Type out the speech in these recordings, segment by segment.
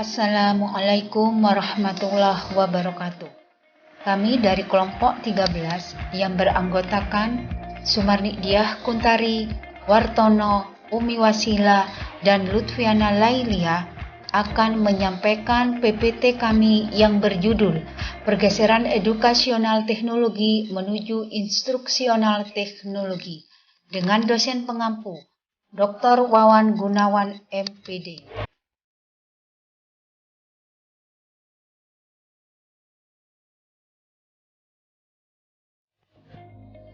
Assalamualaikum warahmatullahi wabarakatuh. Kami dari kelompok 13 yang beranggotakan Sumarni Diah Kuntari, Wartono, Umi Wasila, dan Lutfiana Lailia akan menyampaikan PPT kami yang berjudul Pergeseran Edukasional Teknologi menuju Instruksional Teknologi dengan dosen pengampu Dr. Wawan Gunawan MPD.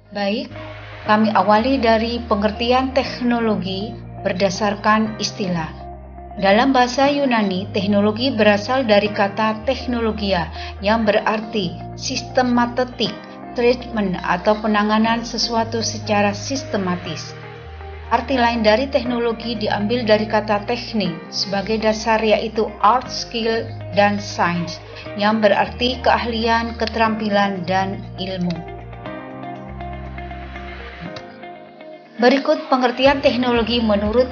Baik, kami awali dari pengertian teknologi berdasarkan istilah. Dalam bahasa Yunani, teknologi berasal dari kata teknologia yang berarti sistematik, treatment atau penanganan sesuatu secara sistematis. Arti lain dari teknologi diambil dari kata teknik sebagai dasar, yaitu art, skill, dan science yang berarti keahlian, keterampilan, dan ilmu. Berikut pengertian teknologi menurut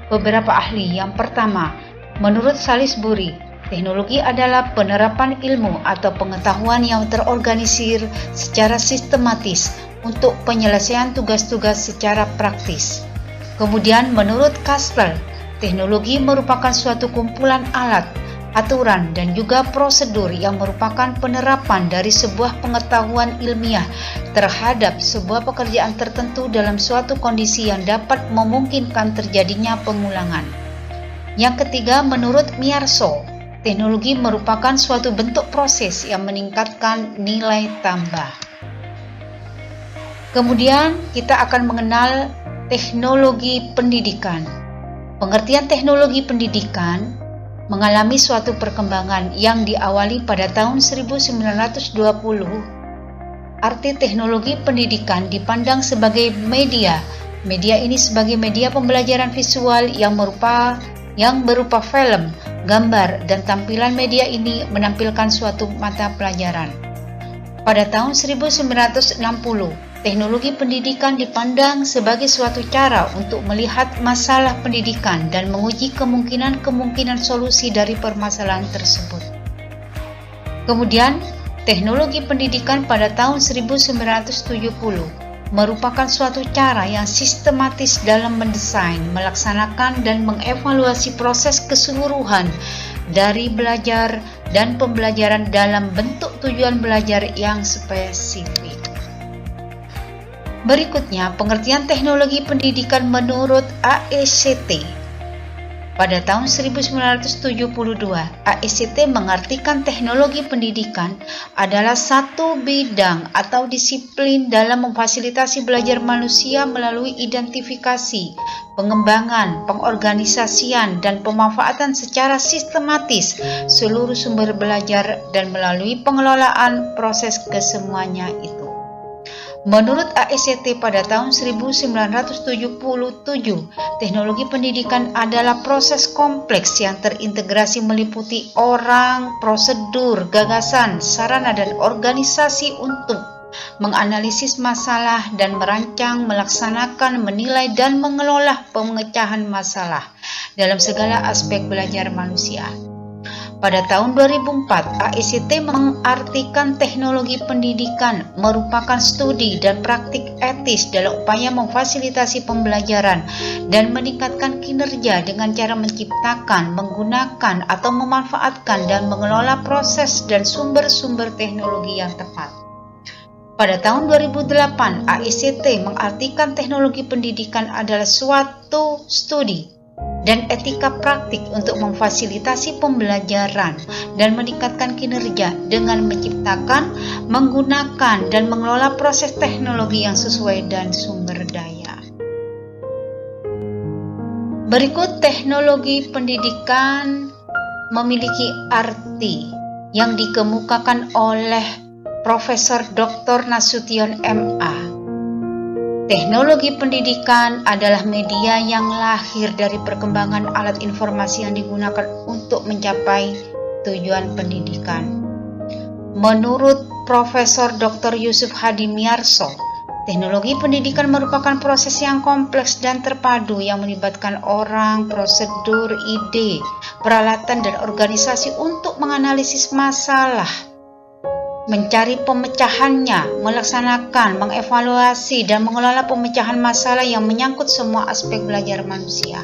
beberapa ahli. Yang pertama, menurut Salisbury, teknologi adalah penerapan ilmu atau pengetahuan yang terorganisir secara sistematis untuk penyelesaian tugas-tugas secara praktis. Kemudian menurut Kasper, teknologi merupakan suatu kumpulan alat, aturan, dan juga prosedur yang merupakan penerapan dari sebuah pengetahuan ilmiah terhadap sebuah pekerjaan tertentu dalam suatu kondisi yang dapat memungkinkan terjadinya pengulangan. Yang ketiga, menurut Miyarso, teknologi merupakan suatu bentuk proses yang meningkatkan nilai tambah. Kemudian kita akan mengenal teknologi pendidikan. Pengertian teknologi pendidikan mengalami suatu perkembangan yang diawali pada tahun 1920. Arti teknologi pendidikan dipandang sebagai media. Media ini sebagai media pembelajaran visual yang berupa film, gambar, dan tampilan media ini menampilkan suatu mata pelajaran. Pada tahun 1960, teknologi pendidikan dipandang sebagai suatu cara untuk melihat masalah pendidikan dan menguji kemungkinan-kemungkinan solusi dari permasalahan tersebut. Kemudian, teknologi pendidikan pada tahun 1970 merupakan suatu cara yang sistematis dalam mendesain, melaksanakan, dan mengevaluasi proses keseluruhan dari belajar dan pembelajaran dalam bentuk tujuan belajar yang spesifik. Berikutnya, pengertian teknologi pendidikan menurut AECT. Pada tahun 1972, AECT mengartikan teknologi pendidikan adalah satu bidang atau disiplin dalam memfasilitasi belajar manusia melalui identifikasi, pengembangan, pengorganisasian, dan pemanfaatan secara sistematis seluruh sumber belajar dan melalui pengelolaan proses kesemuanya itu. Menurut AECT pada tahun 1977, teknologi pendidikan adalah proses kompleks yang terintegrasi meliputi orang, prosedur, gagasan, sarana, dan organisasi untuk menganalisis masalah dan merancang, melaksanakan, menilai, dan mengelola pemecahan masalah dalam segala aspek belajar manusia. Pada tahun 2004, AECT mengartikan teknologi pendidikan merupakan studi dan praktik etis dalam upaya memfasilitasi pembelajaran dan meningkatkan kinerja dengan cara menciptakan, menggunakan, atau memanfaatkan dan mengelola proses dan sumber-sumber teknologi yang tepat. Pada tahun 2008, AECT mengartikan teknologi pendidikan adalah suatu studi dan etika praktik untuk memfasilitasi pembelajaran dan meningkatkan kinerja dengan menciptakan, menggunakan, dan mengelola proses teknologi yang sesuai dan sumber daya. Berikut teknologi pendidikan memiliki arti yang dikemukakan oleh Profesor Dr. Nasution MA. Teknologi pendidikan adalah media yang lahir dari perkembangan alat informasi yang digunakan untuk mencapai tujuan pendidikan. Menurut Profesor Dr. Yusuf Hadi Miyarso, Teknologi pendidikan merupakan proses yang kompleks dan terpadu yang melibatkan orang, prosedur, ide, peralatan, dan organisasi untuk menganalisis masalah, mencari pemecahannya, melaksanakan, mengevaluasi, dan mengelola pemecahan masalah yang menyangkut semua aspek belajar manusia.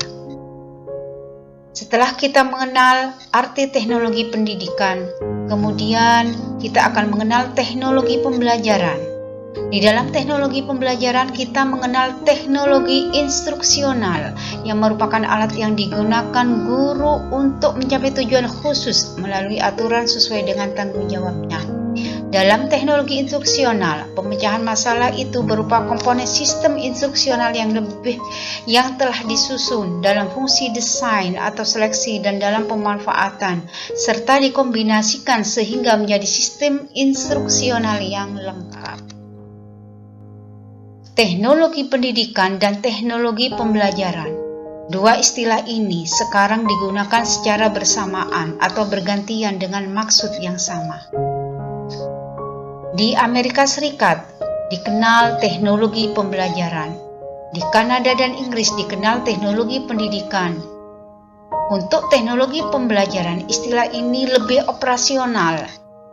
Setelah kita mengenal arti teknologi pendidikan, kemudian kita akan mengenal teknologi pembelajaran. Di dalam teknologi pembelajaran, kita mengenal teknologi instruksional yang merupakan alat yang digunakan guru untuk mencapai tujuan khusus melalui aturan sesuai dengan tanggung jawabnya. Dalam teknologi instruksional, pemecahan masalah itu berupa komponen sistem instruksional yang telah disusun dalam fungsi desain atau seleksi dan dalam pemanfaatan, serta dikombinasikan sehingga menjadi sistem instruksional yang lengkap. Teknologi pendidikan dan teknologi pembelajaran. Dua istilah ini sekarang digunakan secara bersamaan atau bergantian dengan maksud yang sama. Di Amerika Serikat dikenal teknologi pembelajaran. Di Kanada dan Inggris dikenal teknologi pendidikan. Untuk teknologi pembelajaran, istilah ini lebih operasional,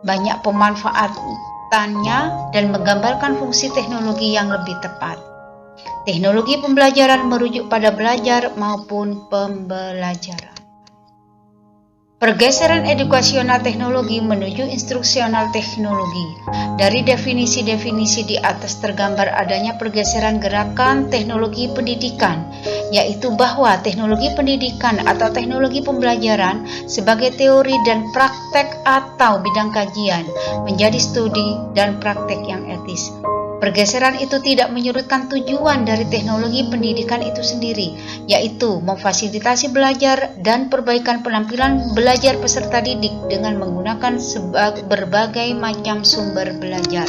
banyak pemanfaatannya dan menggambarkan fungsi teknologi yang lebih tepat. Teknologi pembelajaran merujuk pada belajar maupun pembelajaran. Pergeseran edukasional teknologi menuju instruksional teknologi. Dari definisi-definisi di atas tergambar adanya pergeseran gerakan teknologi pendidikan, yaitu bahwa teknologi pendidikan atau teknologi pembelajaran sebagai teori dan praktek atau bidang kajian menjadi studi dan praktek yang etis. Pergeseran itu tidak menyurutkan tujuan dari teknologi pendidikan itu sendiri, yaitu memfasilitasi belajar dan perbaikan penampilan belajar peserta didik dengan menggunakan berbagai macam sumber belajar.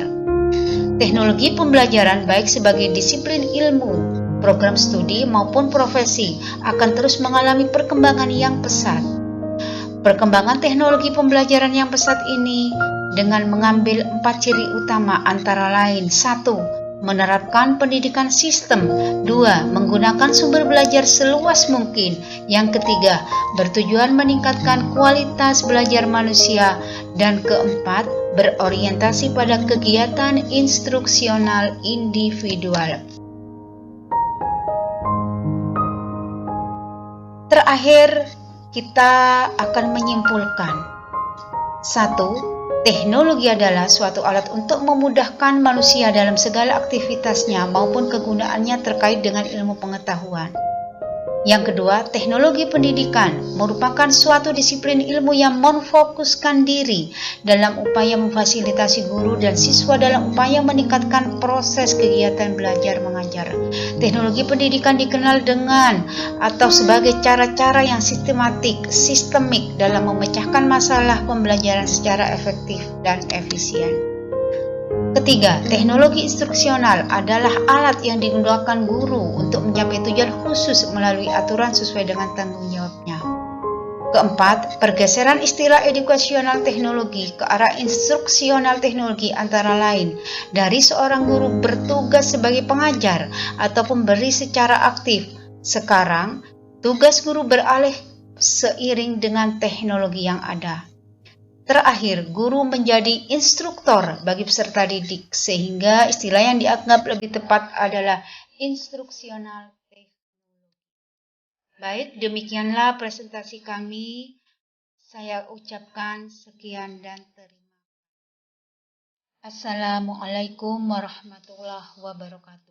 Teknologi pembelajaran baik sebagai disiplin ilmu, program studi maupun profesi akan terus mengalami perkembangan yang pesat. Perkembangan teknologi pembelajaran yang pesat ini dengan mengambil 4 ciri utama antara lain: 1. Menerapkan pendidikan sistem. 2. Menggunakan sumber belajar seluas mungkin. Yang ketiga, bertujuan meningkatkan kualitas belajar manusia. Dan keempat, berorientasi pada kegiatan instruksional individual. Terakhir, kita akan menyimpulkan. 1. Teknologi adalah suatu alat untuk memudahkan manusia dalam segala aktivitasnya maupun kegunaannya terkait dengan ilmu pengetahuan. Yang kedua, teknologi pendidikan merupakan suatu disiplin ilmu yang memfokuskan diri dalam upaya memfasilitasi guru dan siswa dalam upaya meningkatkan proses kegiatan belajar mengajar. Teknologi pendidikan dikenal dengan atau sebagai cara-cara yang sistemik dalam memecahkan masalah pembelajaran secara efektif dan efisien. Ketiga, teknologi instruksional adalah alat yang digunakan guru untuk mencapai tujuan khusus melalui aturan sesuai dengan tanggung jawabnya. Keempat, pergeseran istilah edukasional teknologi ke arah instruksional teknologi antara lain dari seorang guru bertugas sebagai pengajar atau pemberi secara aktif. Sekarang, tugas guru beralih seiring dengan teknologi yang ada. Terakhir, guru menjadi instruktor bagi peserta didik, sehingga istilah yang dianggap lebih tepat adalah instruksional teknologi. Baik, demikianlah presentasi kami. Saya ucapkan sekian dan terima kasih. Assalamualaikum warahmatullahi wabarakatuh.